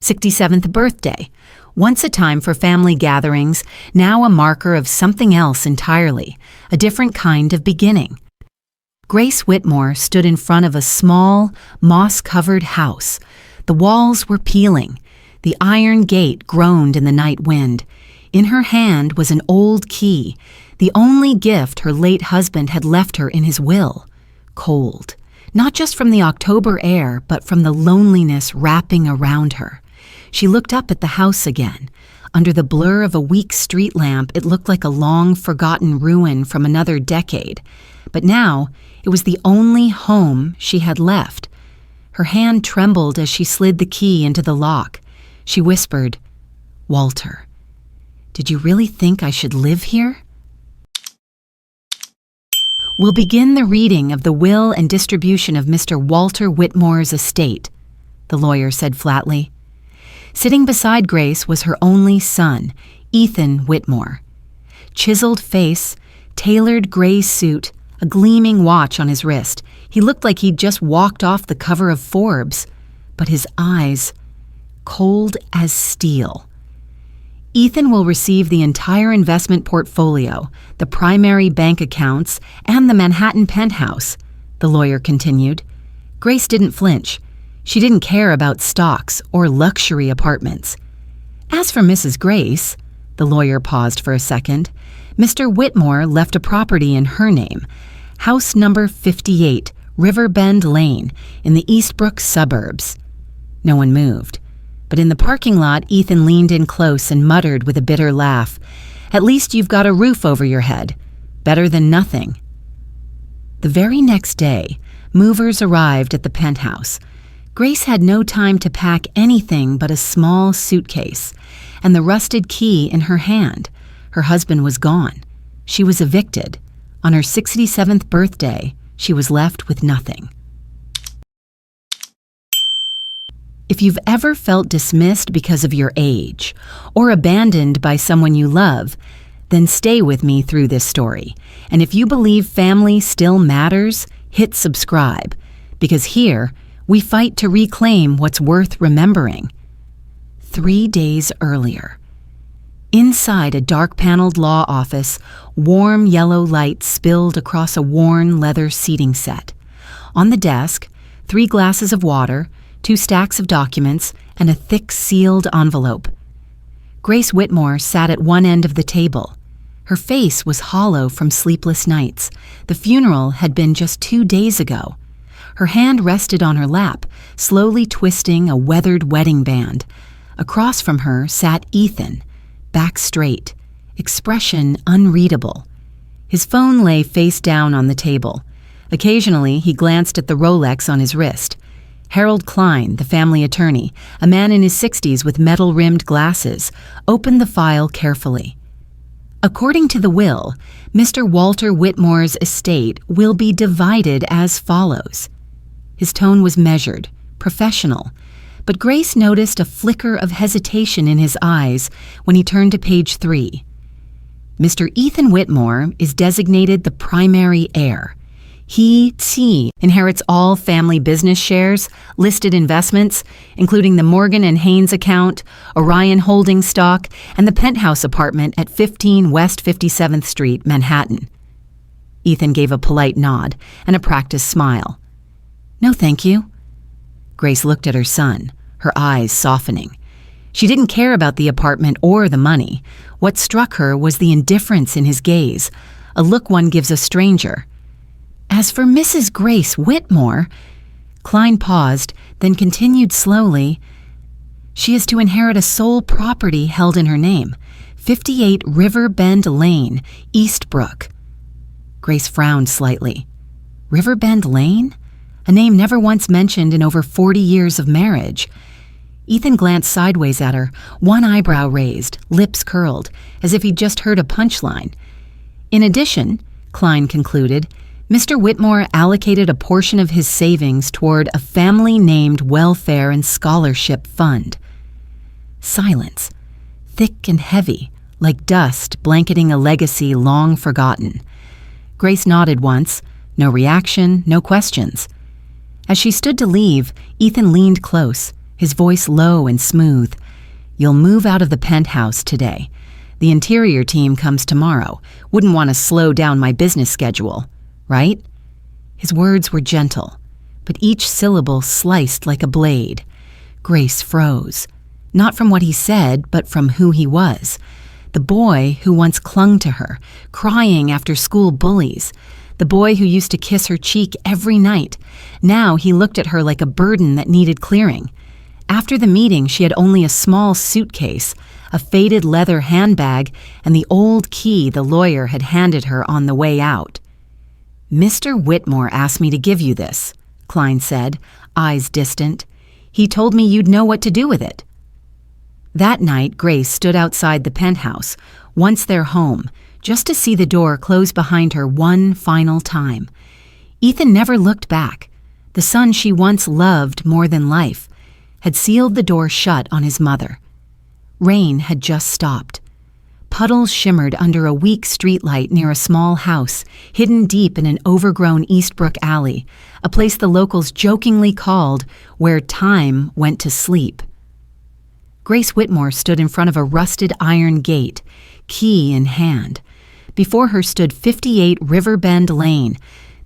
67th birthday. Once a time for family gatherings, now a marker of something else entirely, a different kind of beginning. Grace Whitmore stood in front of a small, moss-covered house. The walls were peeling. The iron gate groaned in the night wind. In her hand was an old key, the only gift her late husband had left her in his will. Cold, not just from the October air, but from the loneliness wrapping around her. She looked up at the house again. Under the blur of a weak street lamp, it looked like a long-forgotten ruin from another decade. But now, it was the only home she had left. Her hand trembled as she slid the key into the lock. She whispered, "Walter, did you really think I should live here?" We'll begin the reading of the will and distribution of Mr. Walter Whitmore's estate, the lawyer said flatly. Sitting beside Grace was her only son, Ethan Whitmore. Chiseled face, tailored gray suit, a gleaming watch on his wrist. He looked like he'd just walked off the cover of Forbes, but his eyes, cold as steel. Ethan will receive the entire investment portfolio, the primary bank accounts, and the Manhattan penthouse, the lawyer continued. Grace didn't flinch. She didn't care about stocks or luxury apartments. As for Mrs. Grace, the lawyer paused for a second, Mr. Whitmore left a property in her name, house number 58, Riverbend Lane, in the Eastbrook suburbs. No one moved. But in the parking lot, Ethan leaned in close and muttered with a bitter laugh, "At least you've got a roof over your head. Better than nothing." The very next day, movers arrived at the penthouse. Grace had no time to pack anything but a small suitcase and the rusted key in her hand. Her husband was gone. She was evicted. On her 67th birthday, she was left with nothing. If you've ever felt dismissed because of your age or abandoned by someone you love, then stay with me through this story. And if you believe family still matters, hit subscribe, because here we fight to reclaim what's worth remembering. 3 days earlier. Inside a dark-paneled law office, warm yellow light spilled across a worn leather seating set. On the desk, 3 glasses of water, 2 stacks of documents, and a thick sealed envelope. Grace Whitmore sat at one end of the table. Her face was hollow from sleepless nights. The funeral had been just 2 days ago. Her hand rested on her lap, slowly twisting a weathered wedding band. Across from her sat Ethan, back straight, expression unreadable. His phone lay face down on the table. Occasionally, he glanced at the Rolex on his wrist. Harold Klein, the family attorney, a man in his 60s with metal-rimmed glasses, opened the file carefully. According to the will, Mr. Walter Whitmore's estate will be divided as follows. His tone was measured, professional, but Grace noticed a flicker of hesitation in his eyes when he turned to page 3. Mr. Ethan Whitmore is designated the primary heir. He, T, inherits all family business shares, listed investments, including the Morgan and Haynes account, Orion Holding stock, and the penthouse apartment at 15 West 57th Street, Manhattan. Ethan gave a polite nod and a practiced smile. "No, thank you." Grace looked at her son, her eyes softening. She didn't care about the apartment or the money. What struck her was the indifference in his gaze, a look one gives a stranger. As for Mrs. Grace Whitmore, Klein paused, then continued slowly, she is to inherit a sole property held in her name, 58 Riverbend Lane, Eastbrook. Grace frowned slightly. Riverbend Lane? A name never once mentioned in over 40 years of marriage. Ethan glanced sideways at her, one eyebrow raised, lips curled, as if he'd just heard a punchline. In addition, Klein concluded, Mr. Whitmore allocated a portion of his savings toward a family-named welfare and scholarship fund. Silence, thick and heavy, like dust blanketing a legacy long forgotten. Grace nodded once, no reaction, no questions. As she stood to leave, Ethan leaned close, his voice low and smooth. "You'll move out of the penthouse today. The interior team comes tomorrow. Wouldn't want to slow down my business schedule, right?" His words were gentle, but each syllable sliced like a blade. Grace froze, not from what he said, but from who he was. The boy who once clung to her, crying after school bullies. The boy who used to kiss her cheek every night. Now he looked at her like a burden that needed clearing. After the meeting, she had only a small suitcase, a faded leather handbag, and the old key the lawyer had handed her on the way out. "Mr. Whitmore asked me to give you this," Klein said, eyes distant. "He told me you'd know what to do with it." That night, Grace stood outside the penthouse, once their home, just to see the door close behind her one final time. Ethan never looked back. The son she once loved more than life had sealed the door shut on his mother. Rain had just stopped. Puddles shimmered under a weak streetlight near a small house, hidden deep in an overgrown Eastbrook alley, a place the locals jokingly called where time went to sleep. Grace Whitmore stood in front of a rusted iron gate, key in hand. Before her stood 58 Riverbend Lane,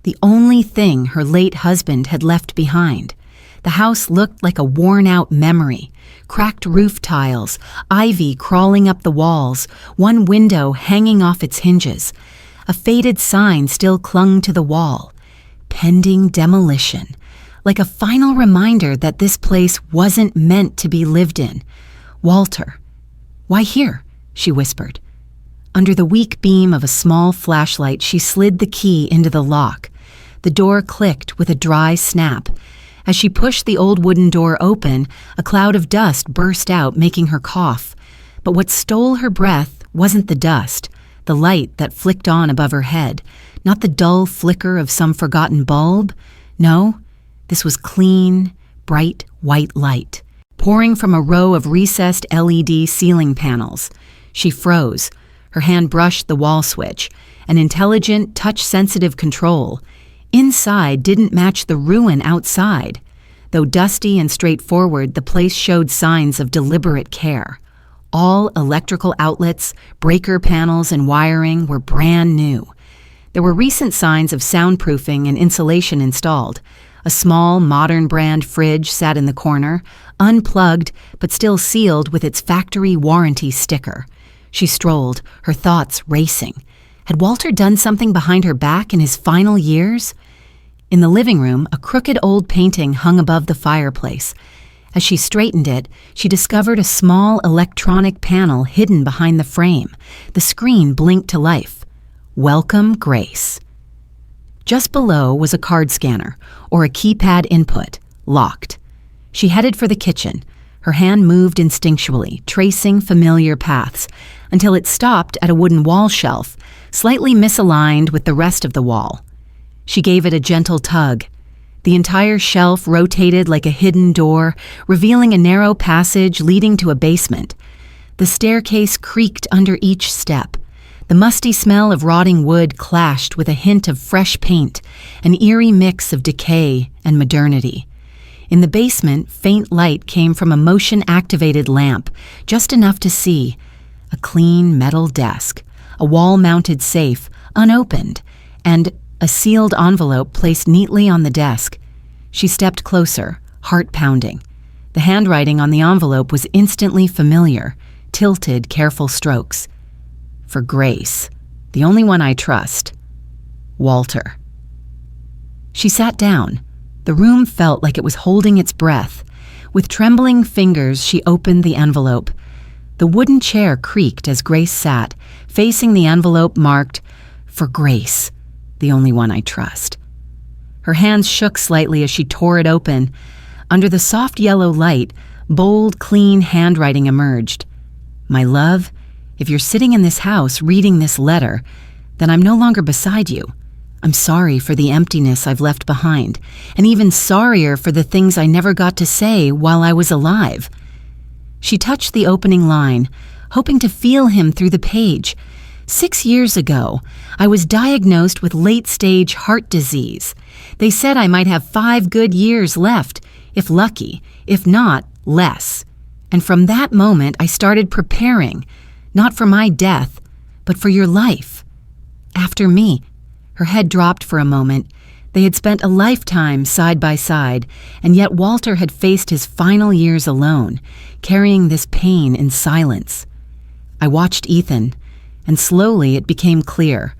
the only thing her late husband had left behind. The house looked like a worn-out memory. Cracked roof tiles, ivy crawling up the walls, one window hanging off its hinges. A faded sign still clung to the wall. Pending demolition. Like a final reminder that this place wasn't meant to be lived in. "Walter." "Why here?" she whispered. Under the weak beam of a small flashlight, she slid the key into the lock. The door clicked with a dry snap. As she pushed the old wooden door open, a cloud of dust burst out, making her cough. But what stole her breath wasn't the dust, the light that flicked on above her head, not the dull flicker of some forgotten bulb. No, this was clean, bright white light, pouring from a row of recessed LED ceiling panels. She froze. Her hand brushed the wall switch, an intelligent, touch-sensitive control. Inside didn't match the ruin outside. Though dusty and straightforward, the place showed signs of deliberate care. All electrical outlets, breaker panels, and wiring were brand new. There were recent signs of soundproofing and insulation installed. A small, modern brand fridge sat in the corner, unplugged but still sealed with its factory warranty sticker. She strolled, her thoughts racing. Had Walter done something behind her back in his final years? In the living room, a crooked old painting hung above the fireplace. As she straightened it, she discovered a small electronic panel hidden behind the frame. The screen blinked to life. "Welcome, Grace." Just below was a card scanner, or a keypad input, locked. She headed for the kitchen. Her hand moved instinctually, tracing familiar paths, until it stopped at a wooden wall shelf, slightly misaligned with the rest of the wall. She gave it a gentle tug. The entire shelf rotated like a hidden door, revealing a narrow passage leading to a basement. The staircase creaked under each step. The musty smell of rotting wood clashed with a hint of fresh paint, an eerie mix of decay and modernity. In the basement, faint light came from a motion-activated lamp, just enough to see. A clean metal desk, a wall-mounted safe, unopened, and a sealed envelope placed neatly on the desk. She stepped closer, heart pounding. The handwriting on the envelope was instantly familiar, tilted, careful strokes. For Grace, the only one I trust. Walter. She sat down. The room felt like it was holding its breath. With trembling fingers, she opened the envelope. The wooden chair creaked as Grace sat, facing the envelope marked, "For Grace, the only one I trust." Her hands shook slightly as she tore it open. Under the soft yellow light, bold, clean handwriting emerged. "My love, if you're sitting in this house reading this letter, then I'm no longer beside you. I'm sorry for the emptiness I've left behind, and even sorrier for the things I never got to say while I was alive." She touched the opening line, hoping to feel him through the page. 6 years ago, I was diagnosed with late-stage heart disease. They said I might have 5 good years left, if lucky. If not, less. And from that moment, I started preparing, not for my death, but for your life. After me." Her head dropped for a moment. They had spent a lifetime side by side, and yet Walter had faced his final years alone, carrying this pain in silence. I watched Ethan, and slowly it became clear.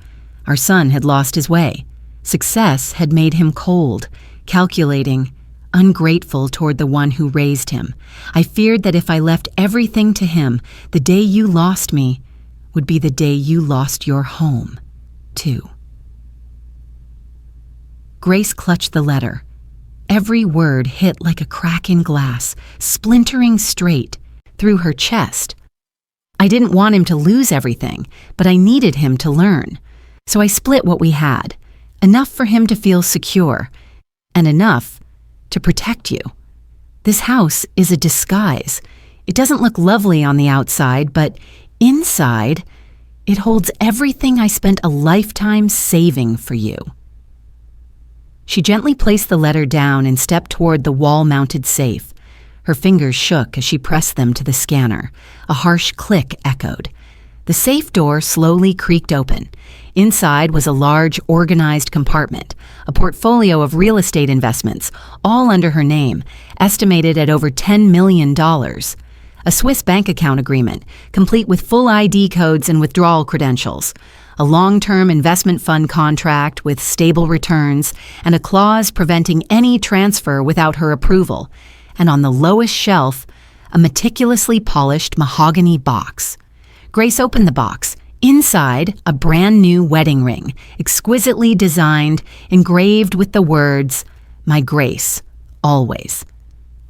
Our son had lost his way. Success had made him cold, calculating, ungrateful toward the one who raised him. I feared that if I left everything to him, the day you lost me would be the day you lost your home, too. Grace clutched the letter. Every word hit like a crack in glass, splintering straight through her chest. I didn't want him to lose everything, but I needed him to learn. So I split what we had, enough for him to feel secure, and enough to protect you. This house is a disguise. It doesn't look lovely on the outside, but inside, it holds everything I spent a lifetime saving for you. She gently placed the letter down and stepped toward the wall-mounted safe. Her fingers shook as she pressed them to the scanner. A harsh click echoed. The safe door slowly creaked open. Inside was a large, organized compartment, a portfolio of real estate investments, all under her name, estimated at over $10 million. A Swiss bank account agreement, complete with full ID codes and withdrawal credentials. A long-term investment fund contract with stable returns, and a clause preventing any transfer without her approval. And on the lowest shelf, a meticulously polished mahogany box. Grace opened the box. Inside, a brand new wedding ring, exquisitely designed, engraved with the words, "My Grace, always."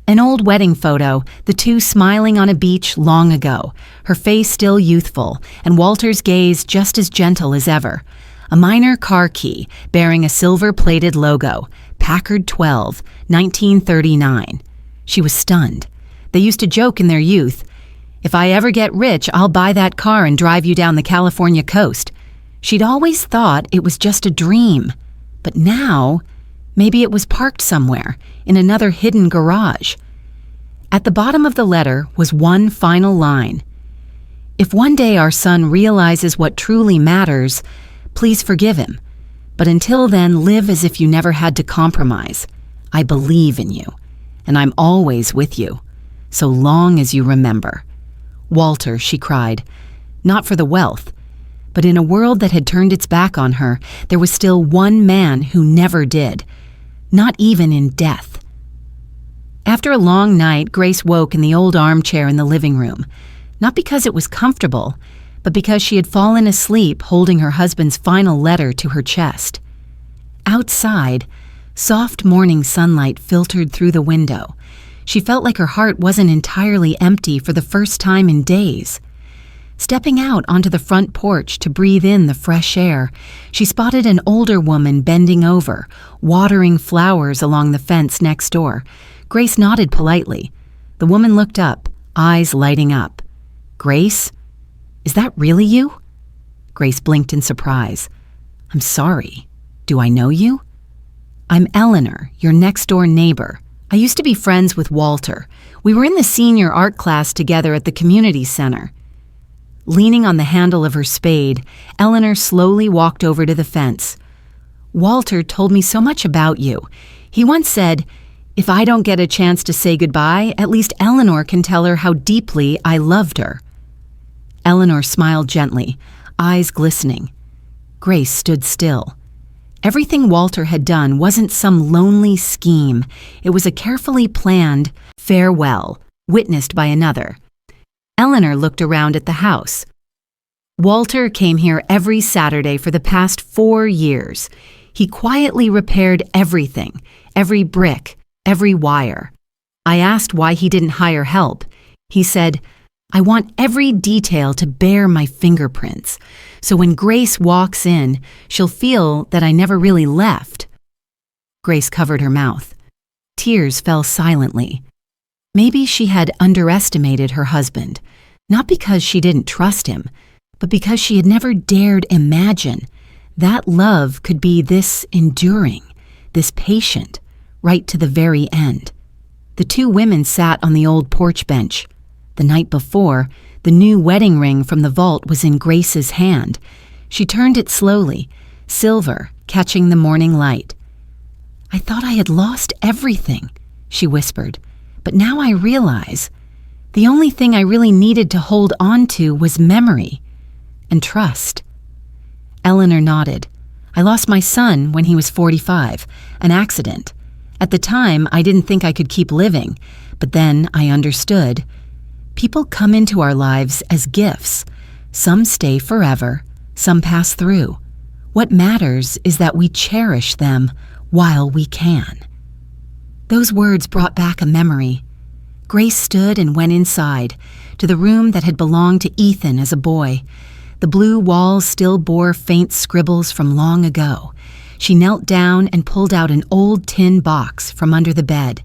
An old wedding photo, the two smiling on a beach long ago, her face still youthful, and Walter's gaze just as gentle as ever. A minor car key bearing a silver-plated logo, Packard 12, 1939. She was stunned. They used to joke in their youth, "If I ever get rich, I'll buy that car and drive you down the California coast." She'd always thought it was just a dream. But now, maybe it was parked somewhere, in another hidden garage. At the bottom of the letter was one final line. "If one day our son realizes what truly matters, please forgive him. But until then, live as if you never had to compromise. I believe in you, and I'm always with you, so long as you remember." "Walter," she cried, not for the wealth, but in a world that had turned its back on her, there was still one man who never did, not even in death. After a long night, Grace woke in the old armchair in the living room, not because it was comfortable, but because she had fallen asleep holding her husband's final letter to her chest. Outside, soft morning sunlight filtered through the window. She felt like her heart wasn't entirely empty for the first time in days. Stepping out onto the front porch to breathe in the fresh air, she spotted an older woman bending over, watering flowers along the fence next door. Grace nodded politely. The woman looked up, eyes lighting up. "Grace? Is that really you?" Grace blinked in surprise. "I'm sorry. Do I know you?" "I'm Eleanor, your next-door neighbor. I used to be friends with Walter. We were in the senior art class together at the community center." Leaning on the handle of her spade, Eleanor slowly walked over to the fence. "Walter told me so much about you. He once said, 'If I don't get a chance to say goodbye, at least Eleanor can tell her how deeply I loved her.'" Eleanor smiled gently, eyes glistening. Grace stood still. Everything Walter had done wasn't some lonely scheme. It was a carefully planned farewell, witnessed by another. Eleanor looked around at the house. "Walter came here every Saturday for the past 4 years. He quietly repaired everything, every brick, every wire. I asked why he didn't hire help. He said, 'I want every detail to bear my fingerprints, so when Grace walks in, she'll feel that I never really left.'" Grace covered her mouth. Tears fell silently. Maybe she had underestimated her husband, not because she didn't trust him, but because she had never dared imagine that love could be this enduring, this patient, right to the very end. The two women sat on the old porch bench. The night before, the new wedding ring from the vault was in Grace's hand. She turned it slowly, silver, catching the morning light. "I thought I had lost everything," she whispered, "but now I realize the only thing I really needed to hold on to was memory and trust." Eleanor nodded. "I lost my son when he was 45, an accident. At the time, I didn't think I could keep living, but then I understood. People come into our lives as gifts. Some stay forever, some pass through. What matters is that we cherish them while we can." Those words brought back a memory. Grace stood and went inside, to the room that had belonged to Ethan as a boy. The blue walls still bore faint scribbles from long ago. She knelt down and pulled out an old tin box from under the bed.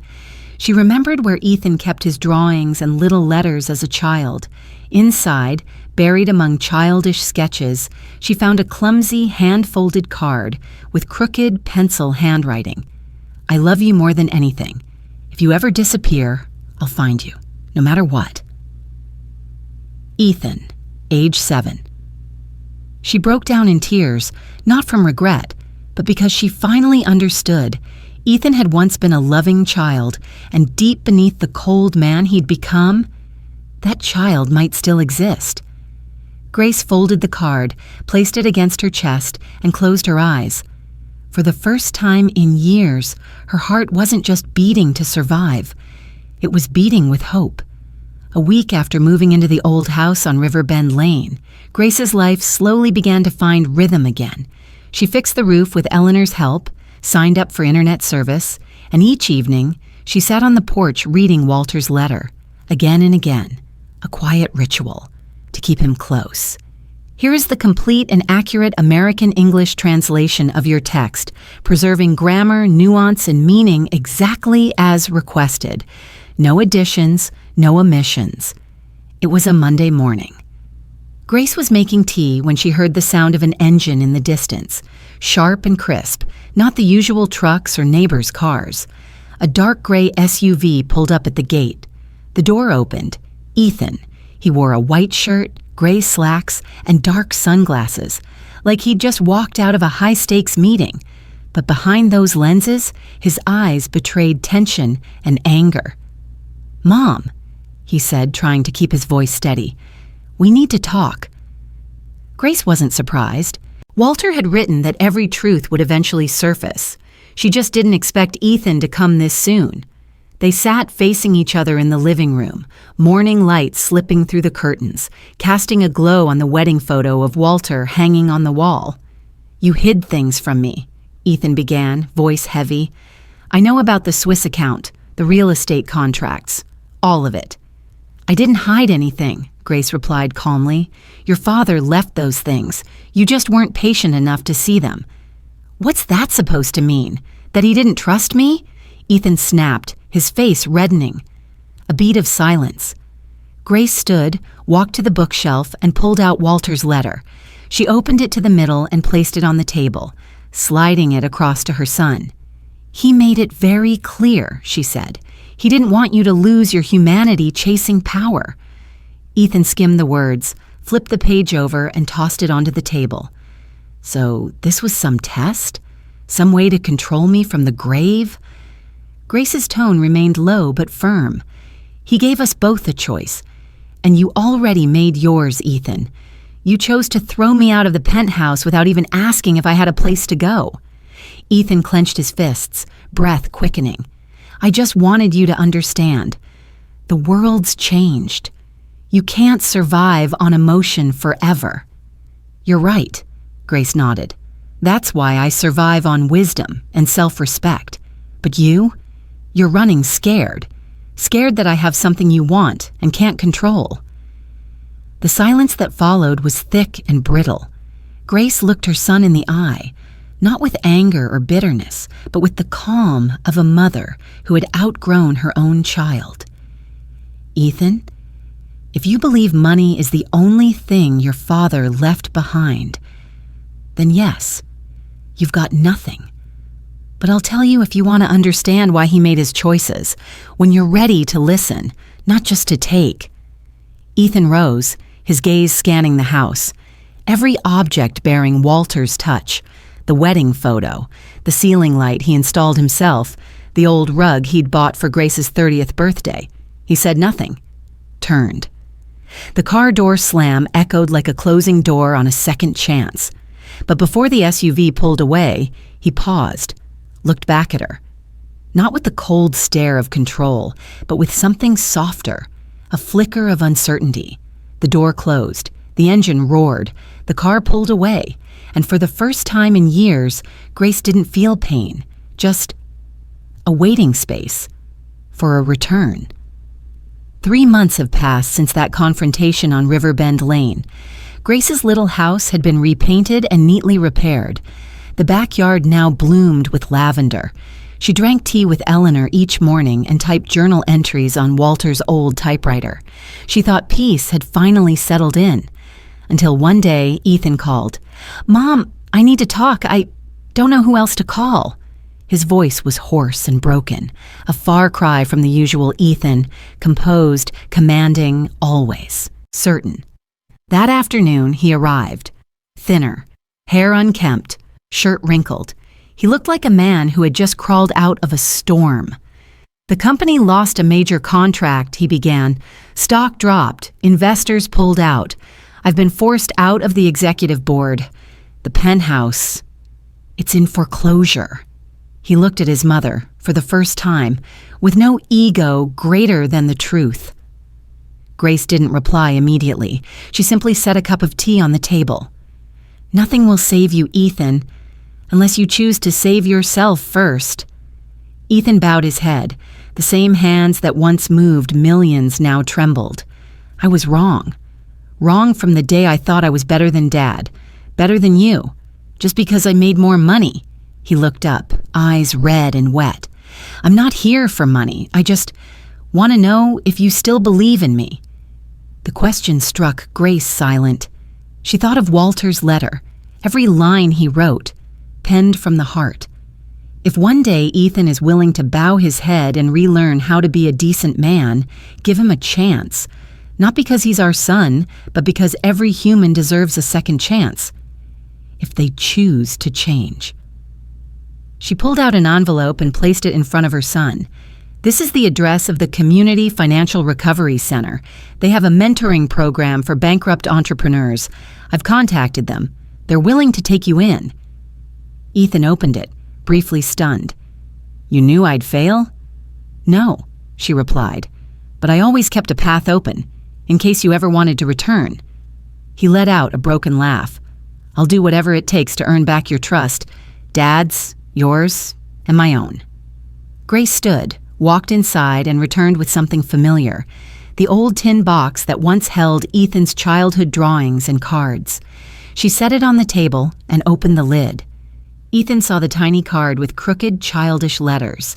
She remembered where Ethan kept his drawings and little letters as a child. Inside, buried among childish sketches, she found a clumsy hand-folded card with crooked pencil handwriting. "I love you more than anything. If you ever disappear, I'll find you, no matter what. Ethan, age 7. She broke down in tears, not from regret, but because she finally understood. Ethan had once been a loving child, and deep beneath the cold man he'd become, that child might still exist. Grace folded the card, placed it against her chest, and closed her eyes. For the first time in years, her heart wasn't just beating to survive. It was beating with hope. A week after moving into the old house on Riverbend Lane, Grace's life slowly began to find rhythm again. She fixed the roof with Eleanor's help, signed up for internet service, and each evening, she sat on the porch reading Walter's letter, again and again, a quiet ritual, to keep him close. Here is the complete and accurate American English translation of your text, preserving grammar, nuance, and meaning exactly as requested. No additions, no omissions. It was a Monday morning. Grace was making tea when she heard the sound of an engine in the distance, sharp and crisp, not the usual trucks or neighbors' cars. A dark gray SUV pulled up at the gate. The door opened. Ethan. He wore a white shirt, gray slacks, and dark sunglasses, like he'd just walked out of a high-stakes meeting. But behind those lenses, his eyes betrayed tension and anger. "Mom," he said, trying to keep his voice steady, "we need to talk." Grace wasn't surprised. Walter had written that every truth would eventually surface. She just didn't expect Ethan to come this soon. They sat facing each other in the living room, morning light slipping through the curtains, casting a glow on the wedding photo of Walter hanging on the wall. "You hid things from me," Ethan began, voice heavy. "I know about the Swiss account, the real estate contracts, all of it." "I didn't hide anything," Grace replied calmly. "Your father left those things. You just weren't patient enough to see them." "What's that supposed to mean? That he didn't trust me?" Ethan snapped, his face reddening. A beat of silence. Grace stood, walked to the bookshelf, and pulled out Walter's letter. She opened it to the middle and placed it on the table, sliding it across to her son. "He made it very clear," she said. "He didn't want you to lose your humanity chasing power." Ethan skimmed the words, flipped the page over, and tossed it onto the table. So this was some test? Some way to control me from the grave? Grace's tone remained low but firm. "He gave us both a choice, and you already made yours, Ethan. You chose to throw me out of the penthouse without even asking if I had a place to go." Ethan clenched his fists, breath quickening. "I just wanted you to understand. The world's changed. You can't survive on emotion forever." "You're right," Grace nodded. "That's why I survive on wisdom and self-respect. But you're running scared. Scared that I have something you want and can't control." The silence that followed was thick and brittle. Grace looked her son in the eye, not with anger or bitterness, but with the calm of a mother who had outgrown her own child. "Ethan, if you believe money is the only thing your father left behind, then yes, you've got nothing. But I'll tell you if you want to understand why he made his choices, when you're ready to listen, not just to take. Ethan rose, his gaze scanning the house. Every object bearing Walter's touch, the wedding photo, the ceiling light he installed himself, the old rug he'd bought for Grace's 30th birthday. He said nothing. Turned. The car door slam echoed like a closing door on a second chance. But before the SUV pulled away, he paused, looked back at her. Not with the cold stare of control, but with something softer, a flicker of uncertainty. The door closed, the engine roared, the car pulled away, and for the first time in years, Grace didn't feel pain, just a waiting space for a return. 3 months have passed since that confrontation on Riverbend Lane. Grace's little house had been repainted and neatly repaired. The backyard now bloomed with lavender. She drank tea with Eleanor each morning and typed journal entries on Walter's old typewriter. She thought peace had finally settled in. Until one day, Ethan called. "Mom, I need to talk. I don't know who else to call." His voice was hoarse and broken, a far cry from the usual Ethan, composed, commanding, always, certain. That afternoon, he arrived. Thinner, hair unkempt, shirt wrinkled. He looked like a man who had just crawled out of a storm. "The company lost a major contract," he began. "Stock dropped. Investors pulled out. I've been forced out of the executive board. The penthouse, it's in foreclosure." He looked at his mother, for the first time, with no ego greater than the truth. Grace didn't reply immediately. She simply set a cup of tea on the table. "Nothing will save you, Ethan, unless you choose to save yourself first." Ethan bowed his head. The same hands that once moved millions now trembled. "I was wrong. Wrong from the day I thought I was better than Dad, better than you, just because I made more money." He looked up, eyes red and wet. "I'm not here for money. I just want to know if you still believe in me." The question struck Grace silent. She thought of Walter's letter, every line he wrote, penned from the heart. If one day Ethan is willing to bow his head and relearn how to be a decent man, give him a chance. Not because he's our son, but because every human deserves a second chance. If they choose to change. She pulled out an envelope and placed it in front of her son. "This is the address of the Community Financial Recovery Center. They have a mentoring program for bankrupt entrepreneurs. I've contacted them. They're willing to take you in." Ethan opened it, briefly stunned. "You knew I'd fail?" "No," she replied, "but I always kept a path open, in case you ever wanted to return." He let out a broken laugh. "I'll do whatever it takes to earn back your trust. Dad's, yours, and my own." Grace stood, walked inside, and returned with something familiar, the old tin box that once held Ethan's childhood drawings and cards. She set it on the table and opened the lid. Ethan saw the tiny card with crooked, childish letters.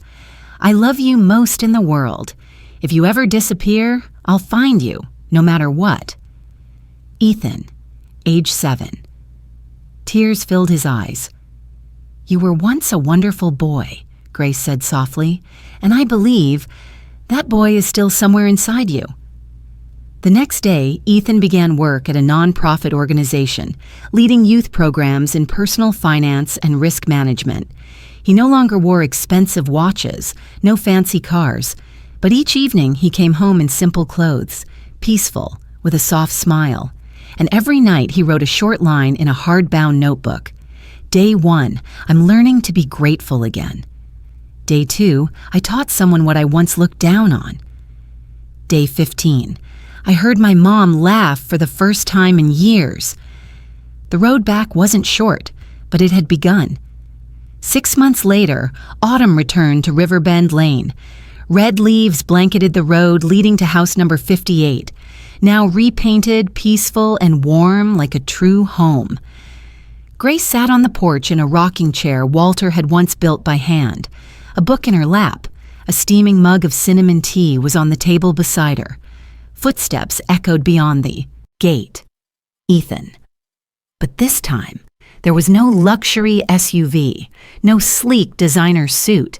"I love you most in the world. If you ever disappear, I'll find you, no matter what." Ethan, age 7. Tears filled his eyes. "You were once a wonderful boy," Grace said softly, "and I believe that boy is still somewhere inside you." The next day, Ethan began work at a nonprofit organization, leading youth programs in personal finance and risk management. He no longer wore expensive watches, no fancy cars, but each evening he came home in simple clothes, peaceful, with a soft smile. And every night he wrote a short line in a hardbound notebook. Day 1, I'm learning to be grateful again. Day 2, I taught someone what I once looked down on. Day 15, I heard my mom laugh for the first time in years. The road back wasn't short, but it had begun. 6 months later, autumn returned to Riverbend Lane. Red leaves blanketed the road leading to house number 58, now repainted, peaceful, and warm like a true home. Grace sat on the porch in a rocking chair Walter had once built by hand. A book in her lap, a steaming mug of cinnamon tea was on the table beside her. Footsteps echoed beyond the gate. Ethan. But this time, There was no luxury SUV, no sleek designer suit.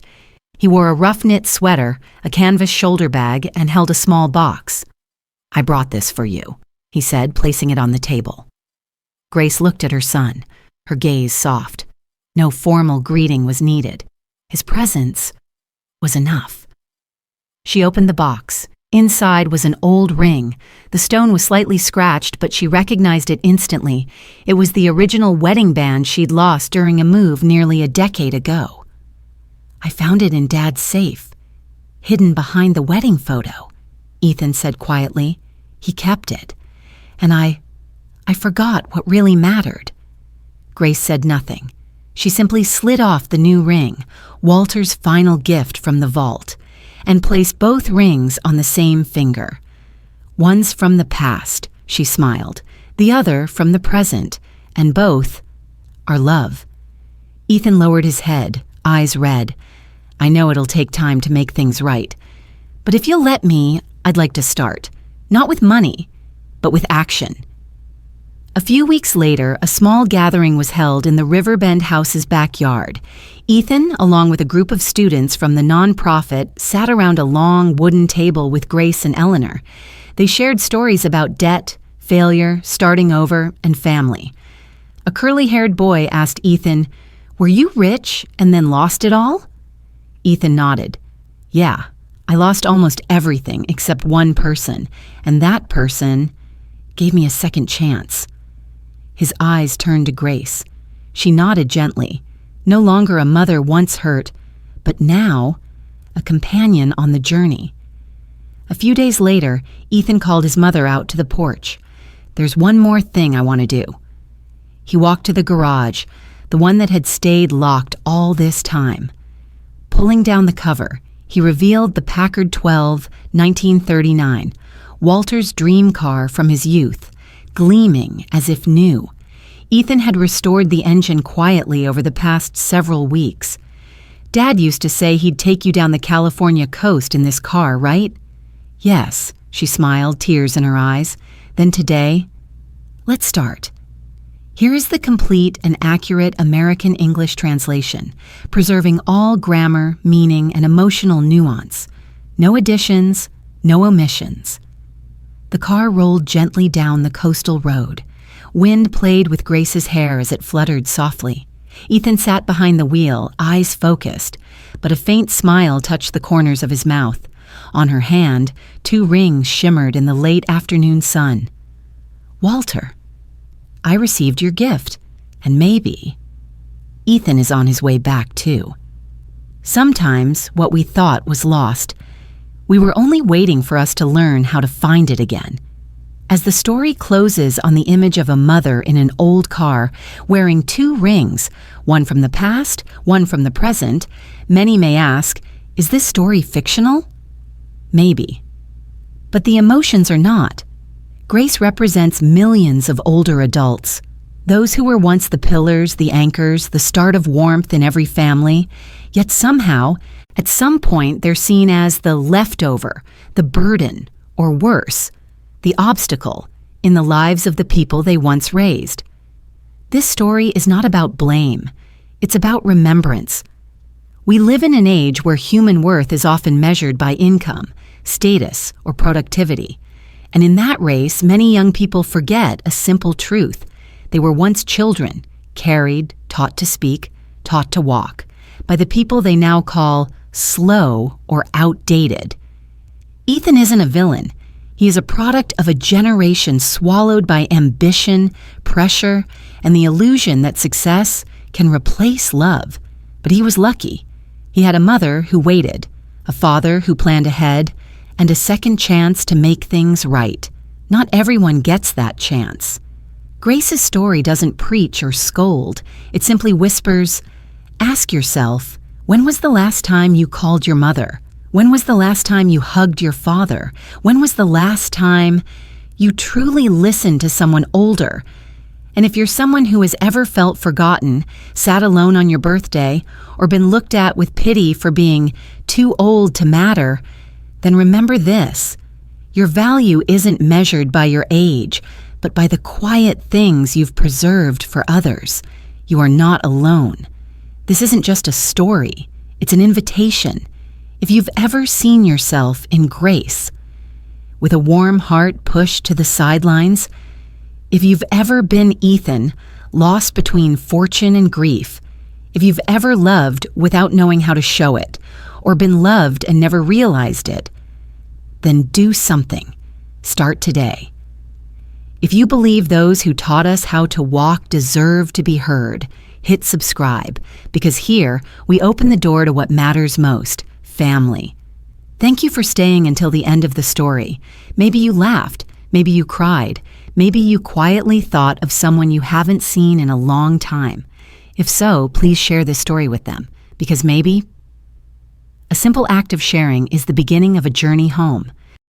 He wore a rough-knit sweater, a canvas shoulder bag, and held a small box. "I brought this for you," he said, placing it on the table. Grace looked at her son, her gaze soft. No formal greeting was needed. His presence was enough. She opened the box. Inside was an old ring. The stone was slightly scratched, but she recognized it instantly. It was the original wedding band she'd lost during a move nearly a decade ago. "I found it in Dad's safe, hidden behind the wedding photo," Ethan said quietly. "He kept it. And I forgot what really mattered." Grace said nothing. She simply slid off the new ring, Walter's final gift from the vault, and placed both rings on the same finger. "One's from the past," she smiled, "the other from the present, and both are love." Ethan lowered his head, eyes red. "I know it'll take time to make things right, but if you'll let me, I'd like to start. Not with money, but with action." A few weeks later, a small gathering was held in the Riverbend house's backyard. Ethan, along with a group of students from the nonprofit, sat around a long wooden table with Grace and Eleanor. They shared stories about debt, failure, starting over, and family. A curly-haired boy asked Ethan, "Were you rich and then lost it all?" Ethan nodded. "Yeah, I lost almost everything except one person, and that person gave me a second chance." His eyes turned to Grace. She nodded gently. No longer a mother once hurt, but now a companion on the journey. A few days later, Ethan called his mother out to the porch. "There's one more thing I want to do." He walked to the garage, the one that had stayed locked all this time. Pulling down the cover, he revealed the Packard 12 1939, Walter's dream car from his youth, gleaming as if new. Ethan had restored the engine quietly over the past several weeks. "Dad used to say he'd take you down the California coast in this car, right?" "Yes," she smiled, tears in her eyes. "Then today, let's start." Here is the complete and accurate American English translation, preserving all grammar, meaning, and emotional nuance. No additions, no omissions. The car rolled gently down the coastal road. Wind played with Grace's hair as it fluttered softly. Ethan sat behind the wheel, eyes focused, but a faint smile touched the corners of his mouth. On her hand, 2 rings shimmered in the late afternoon sun. "Walter, I received your gift, and maybe Ethan is on his way back too." Sometimes what we thought was lost, we were only waiting for us to learn how to find it again. As the story closes on the image of a mother in an old car wearing 2 rings, one from the past, one from the present, many may ask, is this story fictional? Maybe. But the emotions are not. Grace represents millions of older adults, those who were once the pillars, the anchors, the start of warmth in every family, yet somehow, at some point, they're seen as the leftover, the burden, or worse, the obstacle in the lives of the people they once raised. This story is not about blame. It's about remembrance. We live in an age where human worth is often measured by income, status, or productivity. And in that race, many young people forget a simple truth. They were once children, carried, taught to speak, taught to walk, by the people they now call slow or outdated. Ethan isn't a villain. He is a product of a generation swallowed by ambition, pressure, and the illusion that success can replace love. But he was lucky. He had a mother who waited, a father who planned ahead, and a second chance to make things right. Not everyone gets that chance. Grace's story doesn't preach or scold. It simply whispers, ask yourself, when was the last time you called your mother? When was the last time you hugged your father? When was the last time you truly listened to someone older? And if you're someone who has ever felt forgotten, sat alone on your birthday, or been looked at with pity for being too old to matter, then remember this. Your value isn't measured by your age, but by the quiet things you've preserved for others. You are not alone. This isn't just a story, it's an invitation. If you've ever seen yourself in grace, with a warm heart pushed to the sidelines, if you've ever been Ethan, lost between fortune and grief, if you've ever loved without knowing how to show it, or been loved and never realized it, then do something. Start today. If you believe those who taught us how to walk deserve to be heard, hit subscribe, because here we open the door to what matters most, family. Thank you for staying until the end of the story. Maybe you laughed, maybe you cried, maybe you quietly thought of someone you haven't seen in a long time. If so, please share this story with them, because maybe a simple act of sharing is the beginning of a journey home.